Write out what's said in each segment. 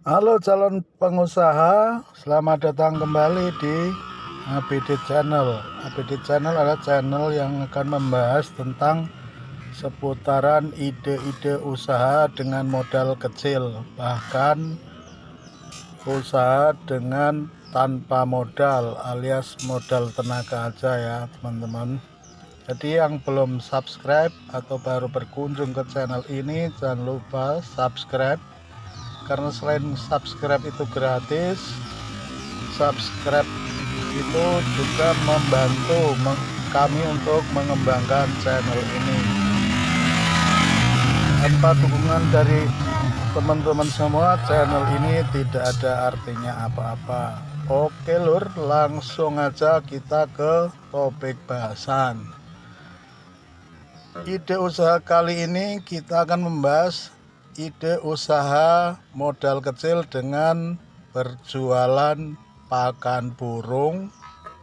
Halo calon pengusaha, selamat datang kembali di APD Channel. APD Channel adalah channel yang akan membahas tentang seputaran ide-ide usaha dengan modal kecil, bahkan usaha dengan tanpa modal alias modal tenaga aja ya teman-teman. Jadi yang belum subscribe atau baru berkunjung ke channel ini, jangan lupa subscribe. Karena selain subscribe itu gratis, subscribe itu juga membantu kami untuk mengembangkan channel ini. Tanpa dukungan dari teman-teman semua, channel ini tidak ada artinya apa-apa. Oke lur, langsung aja kita ke topik bahasan. Ide usaha kali ini kita akan membahas ide usaha modal kecil dengan berjualan pakan burung,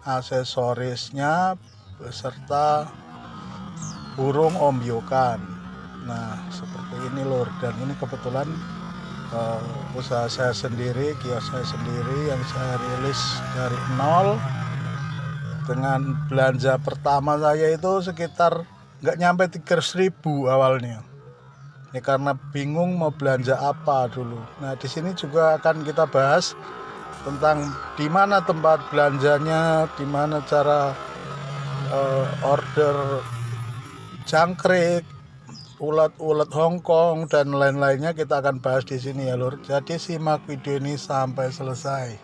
aksesorisnya beserta burung ombyokan. Nah seperti ini lur, dan ini kebetulan usaha saya sendiri, kios saya sendiri yang saya rilis dari nol. Dengan belanja pertama saya itu sekitar nggak nyampe 300.000 awalnya. Ini karena bingung mau belanja apa dulu. Nah, di sini juga akan kita bahas tentang di mana tempat belanjanya, di mana cara order jangkrik, ulat-ulat Hongkong dan lain-lainnya kita akan bahas di sini ya, Lur. Jadi simak video ini sampai selesai.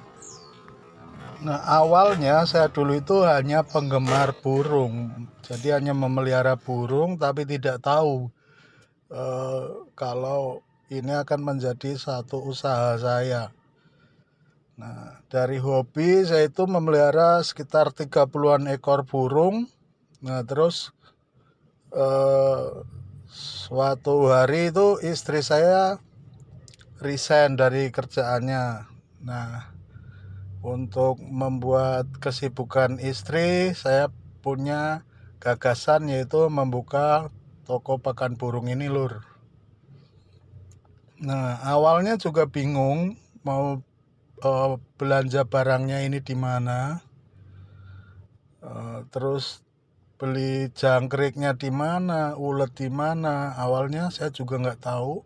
Nah, awalnya saya dulu itu hanya penggemar burung. Jadi hanya memelihara burung tapi tidak tahu kalau ini akan menjadi satu usaha saya. Nah, dari hobi saya itu memelihara sekitar 30-an ekor burung. Nah, terus suatu hari itu istri saya resign dari kerjaannya. Nah, untuk membuat kesibukan istri, saya punya gagasan yaitu membuka toko pakan burung ini lur. Nah awalnya juga bingung mau belanja barangnya ini di mana, terus beli jangkriknya di mana, ulet di mana. Awalnya saya juga nggak tahu.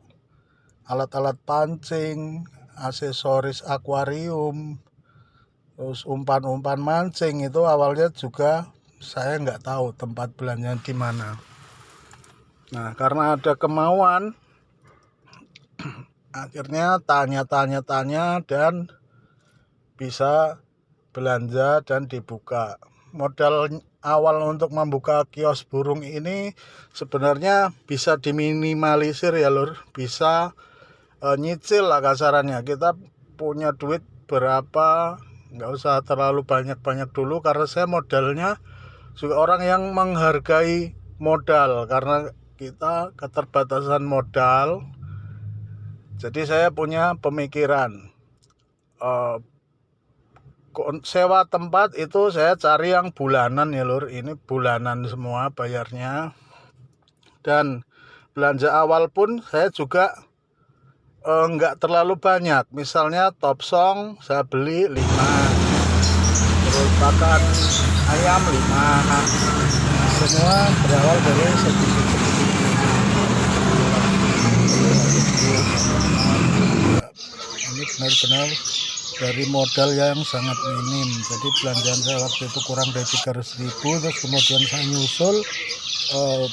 Alat-alat pancing, aksesoris akuarium, terus umpan-umpan mancing itu awalnya juga saya nggak tahu tempat belanja di mana. Nah karena ada kemauan, akhirnya tanya dan bisa belanja dan dibuka. Modal awal untuk membuka kios burung ini sebenarnya bisa diminimalisir ya lur, bisa nyicil lah kasarannya. Kita punya duit berapa, nggak usah terlalu banyak-banyak dulu, karena saya modalnya juga orang yang menghargai modal, karena kita keterbatasan modal. Jadi saya punya pemikiran sewa tempat itu saya cari yang bulanan ya lur. Ini bulanan semua bayarnya. Dan belanja awal pun saya juga nggak terlalu banyak. Misalnya top song saya beli 5, terus pakan ayam 5. Semua berawal dari sedikit-sedikit. Ini benar-benar dari modal yang sangat minim. Jadi belanjaan saya waktu itu kurang dari 300.000. Terus kemudian saya nyusul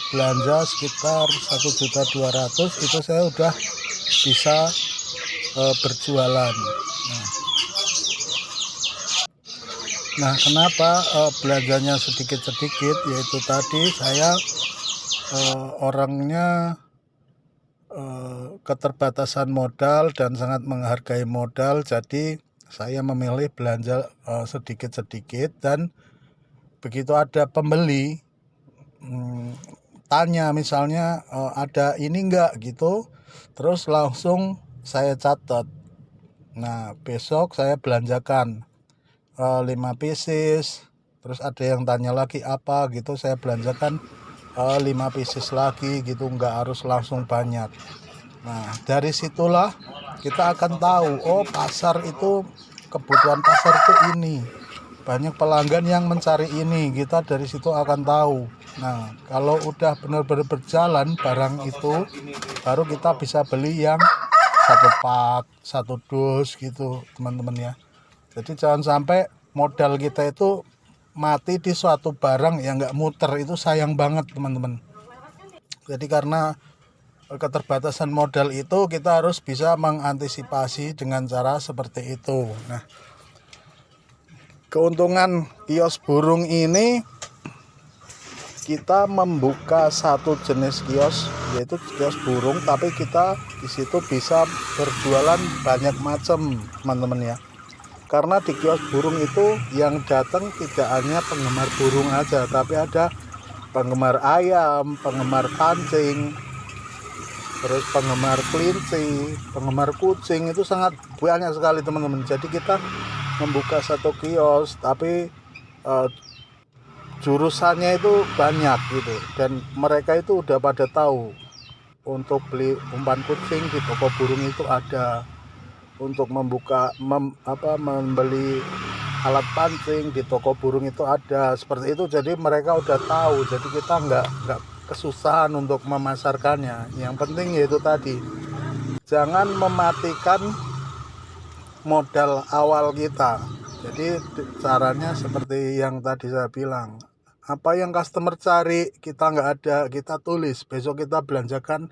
belanja sekitar 1.200.000. Itu saya udah bisa berjualan. Nah kenapa belanjanya sedikit-sedikit, yaitu tadi saya orangnya keterbatasan modal dan sangat menghargai modal. Jadi saya memilih belanja sedikit-sedikit, dan begitu ada pembeli tanya misalnya ada ini enggak gitu, terus langsung saya catat. Nah besok saya belanjakan 5 pieces, terus ada yang tanya lagi apa gitu, saya belanjakan 5 pieces lagi gitu, enggak harus langsung banyak. Nah, dari situlah kita akan tahu, oh pasar itu, kebutuhan pasar itu ini. Banyak pelanggan yang mencari ini, kita dari situ akan tahu. Nah, kalau udah benar-benar berjalan barang itu, baru kita bisa beli yang satu pak, satu dus gitu, teman-teman ya. Jadi jangan sampai modal kita itu mati di suatu barang yang nggak muter, itu sayang banget teman-teman. Jadi karena keterbatasan modal itu, kita harus bisa mengantisipasi dengan cara seperti itu. Nah, keuntungan kios burung ini, kita membuka satu jenis kios, yaitu kios burung, tapi kita di situ bisa berjualan banyak macam, teman-teman ya. Karena di kios burung itu yang datang tidak hanya penggemar burung aja, tapi ada penggemar ayam, penggemar pancing, terus penggemar kelinci, penggemar kucing, itu sangat banyak sekali teman-teman. Jadi kita membuka satu kios, tapi jurusannya itu banyak gitu, dan mereka itu udah pada tahu untuk beli umpan kucing di toko burung itu ada, untuk membeli alat pancing di toko burung itu ada, seperti itu. Jadi mereka udah tahu, jadi kita nggak kesusahan untuk memasarkannya. Yang penting yaitu tadi, jangan mematikan modal awal kita. Jadi caranya seperti yang tadi saya bilang, apa yang customer cari kita nggak ada, kita tulis, besok kita belanjakan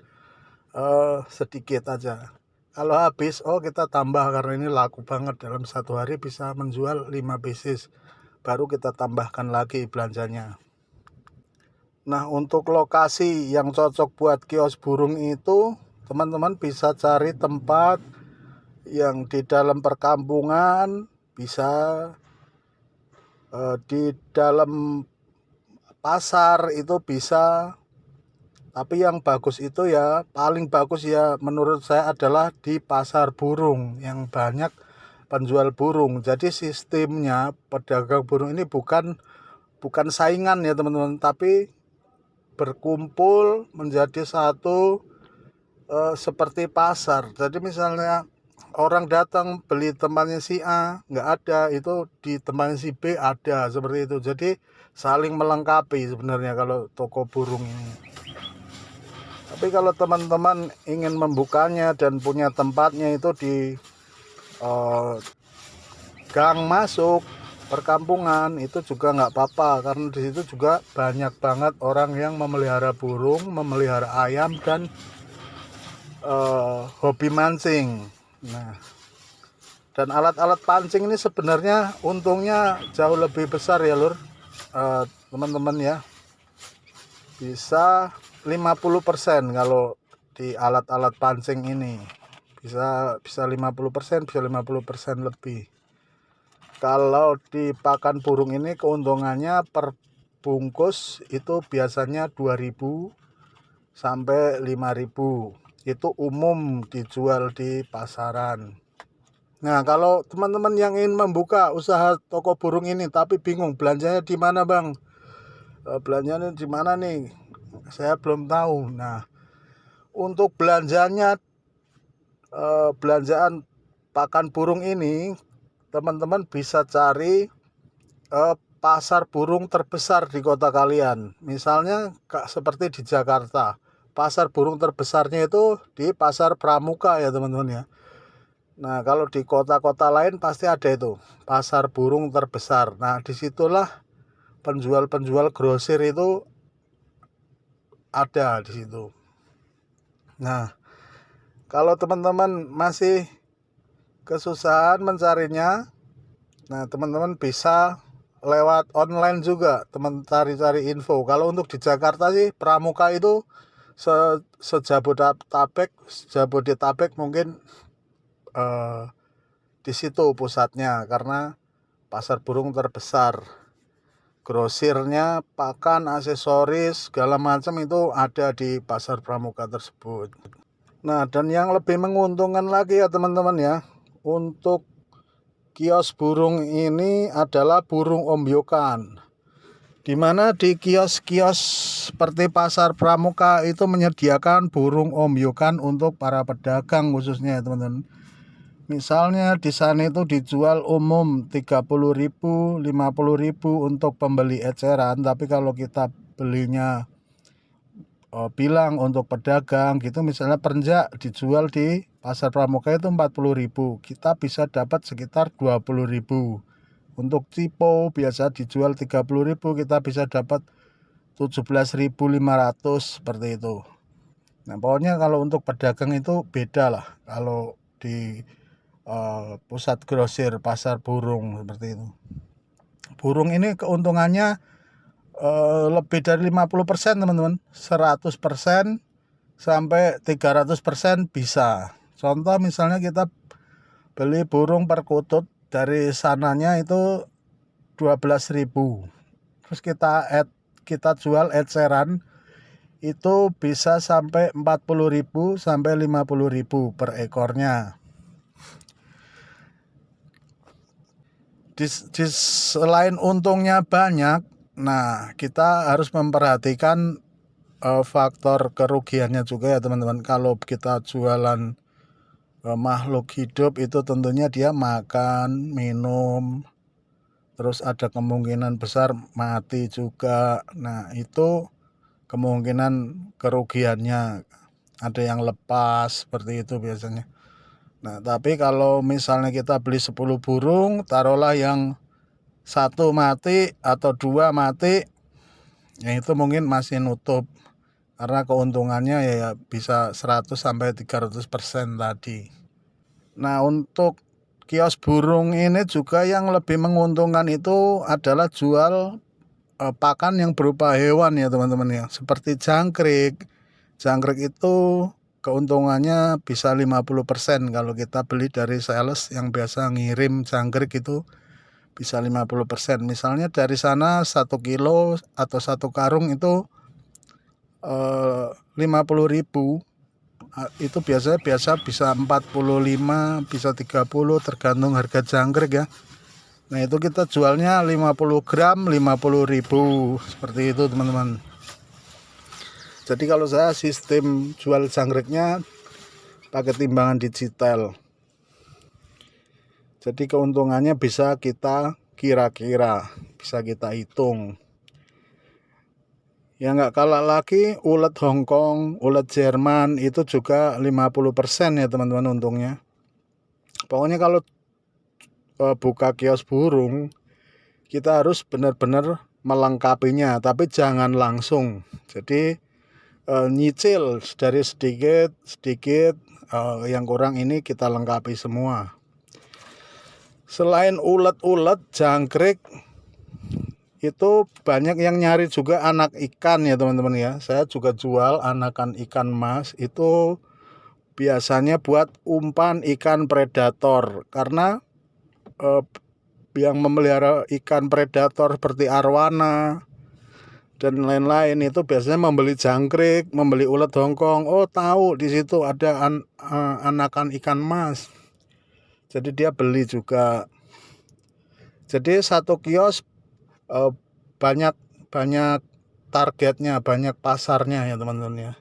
sedikit aja. Kalau habis, oh kita tambah, karena ini laku banget, dalam satu hari bisa menjual 5 pieces, baru kita tambahkan lagi belanjanya. Nah, untuk lokasi yang cocok buat kios burung itu, teman-teman bisa cari tempat yang di dalam perkampungan, bisa di dalam pasar itu bisa. Tapi yang bagus itu ya, paling bagus ya menurut saya adalah di pasar burung yang banyak penjual burung. Jadi sistemnya pedagang burung ini bukan saingan ya teman-teman, tapi berkumpul menjadi satu, seperti pasar. Jadi misalnya orang datang beli tempatnya si A nggak ada, itu di tempatnya si B ada, seperti itu. Jadi saling melengkapi sebenarnya kalau toko burung ini. Tapi kalau teman-teman ingin membukanya dan punya tempatnya itu di gang masuk perkampungan, itu juga nggak apa-apa, karena di situ juga banyak banget orang yang memelihara burung, memelihara ayam, dan hobi mancing. Nah, dan alat-alat pancing ini sebenarnya untungnya jauh lebih besar ya lur, teman-teman ya. Bisa 50% kalau di alat-alat pancing ini, bisa 50%, bisa 50% lebih. Kalau di pakan burung ini keuntungannya per bungkus itu biasanya 2.000 sampai 5.000, itu umum dijual di pasaran. Nah, kalau teman-teman yang ingin membuka usaha toko burung ini tapi bingung belanjanya di mana bang, belanjanya di mana nih, saya belum tahu. Nah, untuk belanjanya, belanjaan pakan burung ini, teman-teman bisa cari pasar burung terbesar di kota kalian. Misalnya seperti di Jakarta, pasar burung terbesarnya itu di Pasar Pramuka ya teman-teman ya. Nah, kalau di kota-kota lain pasti ada itu pasar burung terbesar. Nah, disitulah penjual-penjual grosir itu ada di situ. Nah, kalau teman-teman masih kesusahan mencarinya, nah teman-teman bisa lewat online juga, teman cari-cari info. Kalau untuk di Jakarta sih Pramuka itu Jabodetabek mungkin di situ pusatnya, karena pasar burung terbesar. Grosirnya, pakan, aksesoris, segala macam itu ada di pasar Pramuka tersebut. Nah, dan yang lebih menguntungkan lagi ya teman-teman ya, untuk kios burung ini adalah burung ombyokan. di mana di kios-kios seperti pasar pramuka itu menyediakan burung ombyokan untuk para pedagang khususnya ya teman-teman. Misalnya di sana itu dijual umum 30.000, 50.000 untuk pembeli eceran, tapi kalau kita belinya bilang untuk pedagang gitu, misalnya perenjak dijual di pasar pramuka itu 40.000, kita bisa dapat sekitar 20.000. Untuk cipo biasa dijual 30.000, kita bisa dapat 17.500 seperti itu. Nah pokoknya kalau untuk pedagang itu beda lah kalau di pusat grosir pasar burung seperti itu. Burung ini keuntungannya lebih dari 50% teman-teman, 100% sampai 300% bisa. Contoh misalnya kita beli burung perkutut dari sananya itu 12.000, terus kita jual eceran itu bisa sampai 40.000 sampai 50.000 per ekornya. Selain untungnya banyak, nah kita harus memperhatikan faktor kerugiannya juga ya teman-teman. Kalau kita jualan makhluk hidup itu tentunya dia makan, minum, terus ada kemungkinan besar mati juga. Nah itu kemungkinan kerugiannya, ada yang lepas seperti itu biasanya. Nah tapi kalau misalnya kita beli 10 burung, taruhlah yang 1 mati atau 2 mati, ya itu mungkin masih nutup, karena keuntungannya ya bisa 100 sampai 300% tadi. Nah untuk kios burung ini juga yang lebih menguntungkan itu adalah jual pakan yang berupa hewan ya teman-teman ya, seperti jangkrik. Jangkrik itu keuntungannya bisa 50% kalau kita beli dari sales yang biasa ngirim jangkrik, itu bisa 50%. Misalnya dari sana 1 kilo atau 1 karung itu 50.000, itu biasa bisa 45, bisa 30 tergantung harga jangkrik ya. Nah itu kita jualnya 50 gram 50.000 seperti itu teman-teman. Jadi kalau saya sistem jual jangkriknya pakai timbangan digital, jadi keuntungannya bisa kita kira-kira, bisa kita hitung. Ya nggak kalah lagi ulet Hongkong, ulet Jerman itu juga 50% ya teman-teman untungnya. Pokoknya kalau buka kios burung kita harus benar-benar melengkapinya, tapi jangan langsung. Jadi nyicil dari sedikit yang kurang ini kita lengkapi semua. Selain ulet-ulet, jangkrik itu banyak yang nyari juga anak ikan ya teman-teman ya. Saya juga jual anakan ikan mas, itu biasanya buat umpan ikan predator, karena yang memelihara ikan predator seperti arwana dan lain-lain itu biasanya membeli jangkrik, membeli ulet Hongkong. Oh tahu di situ ada anakan ikan mas, jadi dia beli juga. Jadi satu kios banyak targetnya, banyak pasarnya ya teman-teman ya.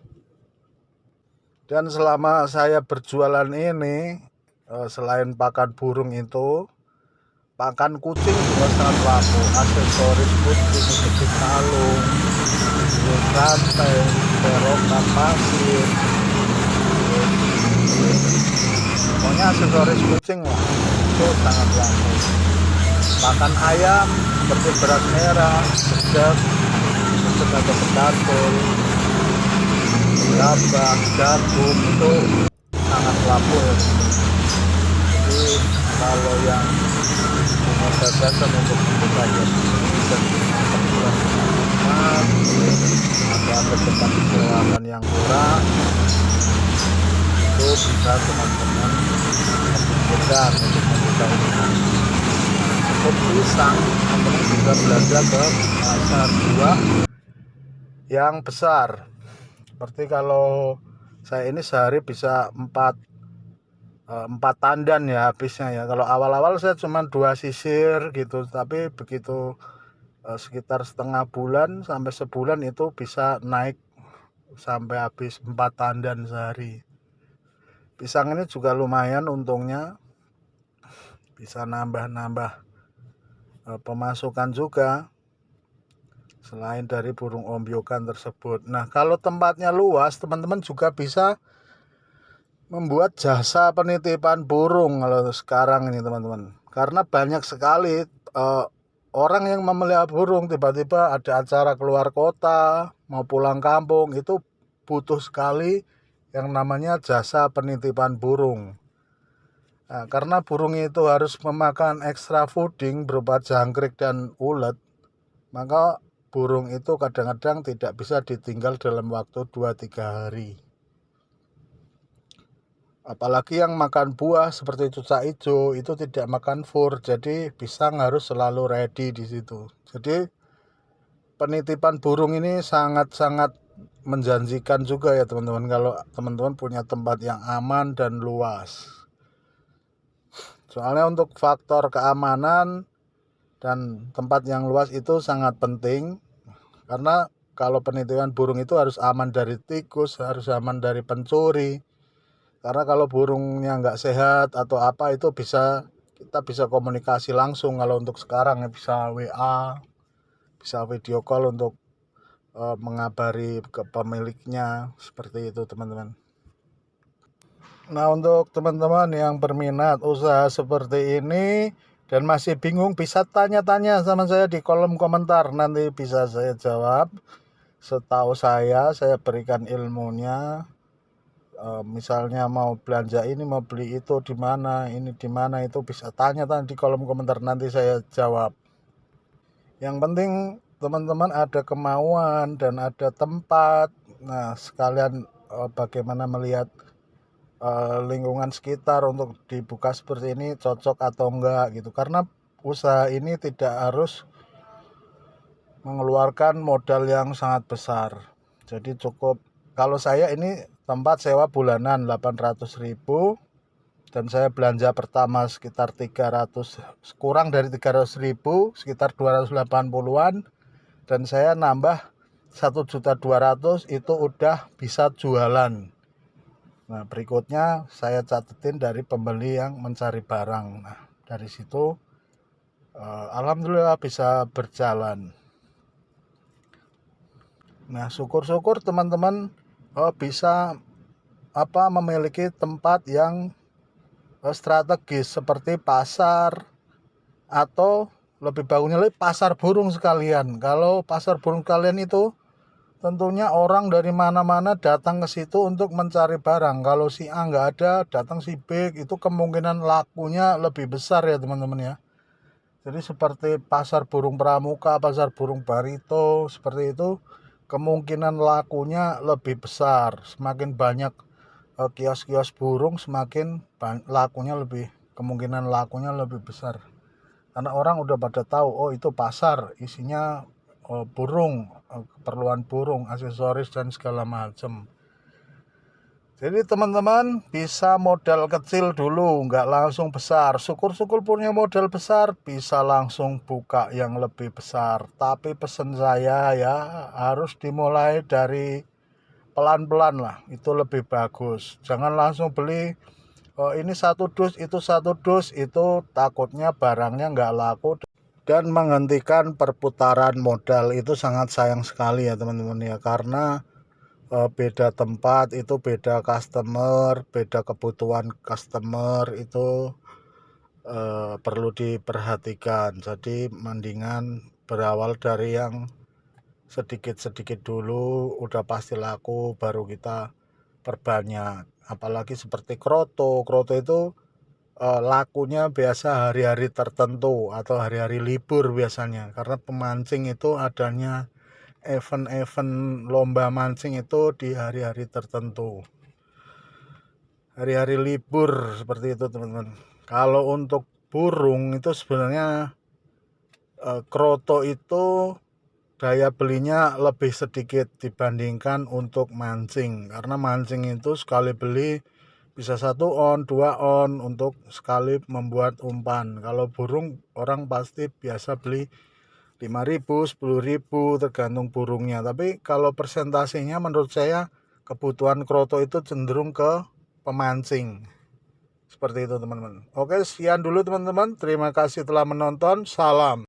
Dan selama saya berjualan ini, selain pakan burung itu, pakan kucing juga sangat laku. Aksesoris kucing seperti kalung, rantai, serokan pasir, pokoknya aksesoris kucing lah, itu sangat laku. Pakan ayam seperti beras merah, sedap atau pedatul, gabah, jagung itu sangat laku ya. Jadi kalau yang punya gagasan untuk membuka dan perbulan atau ada tempat keuangan yang murah, itu bisa teman-teman memikirkan untuk membuka usaha. Untuk pisang, teman-teman bisa belanja ke pasar buah yang besar. Seperti kalau saya ini sehari bisa 4 tandan ya habisnya ya. Kalau awal-awal saya cuma 2 sisir gitu, tapi begitu sekitar setengah bulan sampai sebulan itu bisa naik sampai habis 4 tandan sehari. Pisang ini juga lumayan untungnya, bisa nambah-nambah pemasukan juga selain dari burung ombyokan tersebut. Nah, kalau tempatnya luas, teman-teman juga bisa membuat jasa penitipan burung kalau sekarang ini teman-teman. Karena banyak sekali orang yang memelihara burung, tiba-tiba ada acara keluar kota, mau pulang kampung, itu butuh sekali yang namanya jasa penitipan burung. Nah, karena burung itu harus memakan extra fooding berupa jangkrik dan ulet, maka burung itu kadang-kadang tidak bisa ditinggal dalam waktu 2-3 hari. Apalagi yang makan buah seperti cucak hijau itu tidak makan fur, jadi pisang harus selalu ready di situ. Jadi penitipan burung ini sangat-sangat menjanjikan juga ya teman-teman, kalau teman-teman punya tempat yang aman dan luas. Soalnya untuk faktor keamanan dan tempat yang luas itu sangat penting, karena kalau penitipan burung itu harus aman dari tikus, harus aman dari pencuri. Karena kalau burungnya nggak sehat atau apa itu kita bisa komunikasi langsung. Kalau untuk sekarang ya bisa WA, bisa video call untuk mengabari ke pemiliknya, seperti itu teman-teman. Nah, untuk teman-teman yang berminat usaha seperti ini dan masih bingung, bisa tanya-tanya sama saya di kolom komentar, nanti bisa saya jawab. Setahu saya berikan ilmunya. Misalnya mau belanja ini, mau beli itu di mana, ini di mana, itu bisa tanya-tanya di kolom komentar, nanti saya jawab. Yang penting teman-teman ada kemauan dan ada tempat. Nah, sekalian bagaimana melihat lingkungan sekitar untuk dibuka seperti ini cocok atau enggak gitu. Karena usaha ini tidak harus mengeluarkan modal yang sangat besar. Jadi cukup, kalau saya ini tempat sewa bulanan 800.000 dan saya belanja pertama sekitar 300, kurang dari 300.000, sekitar 280-an, dan saya nambah 1.200.000 itu udah bisa jualan. Nah, berikutnya saya catetin dari pembeli yang mencari barang. Nah, dari situ alhamdulillah bisa berjalan. Nah, syukur-syukur teman-teman bisa memiliki tempat yang strategis seperti pasar, atau lebih bagusnya lagi pasar burung sekalian. Kalau pasar burung kalian itu tentunya orang dari mana-mana datang ke situ untuk mencari barang. Kalau si A nggak ada, datang si B, itu kemungkinan lakunya lebih besar ya teman-teman ya. Jadi seperti pasar burung pramuka, pasar burung barito, seperti itu kemungkinan lakunya lebih besar. Semakin banyak kios-kios burung, semakin kemungkinan lakunya lebih besar. Karena orang udah pada tahu, oh itu pasar isinya burung, keperluan burung, aksesoris dan segala macam. Jadi teman-teman bisa modal kecil dulu, nggak langsung besar. Syukur-syukur punya modal besar, bisa langsung buka yang lebih besar. Tapi pesan saya ya, harus dimulai dari pelan-pelan lah, itu lebih bagus. Jangan langsung beli ini 1 dus, itu 1 dus, itu takutnya barangnya nggak laku dan menghentikan perputaran modal. Itu sangat sayang sekali ya teman-teman ya, karena beda tempat itu beda customer, beda kebutuhan customer, itu perlu diperhatikan. Jadi mendingan berawal dari yang sedikit-sedikit dulu, udah pasti laku baru kita perbanyak. Apalagi seperti kroto itu lakunya biasa hari-hari tertentu atau hari-hari libur biasanya, karena pemancing itu adanya event-event lomba mancing itu di hari-hari tertentu, hari-hari libur seperti itu teman-teman. Kalau untuk burung itu sebenarnya kroto itu daya belinya lebih sedikit dibandingkan untuk mancing, karena mancing itu sekali beli bisa 1 on, 2 on untuk sekali membuat umpan. Kalau burung orang pasti biasa beli 5.000, 10.000 tergantung burungnya. Tapi kalau persentasenya menurut saya kebutuhan kroto itu cenderung ke pemancing. Seperti itu teman-teman. Oke, sekian dulu teman-teman. Terima kasih telah menonton. Salam.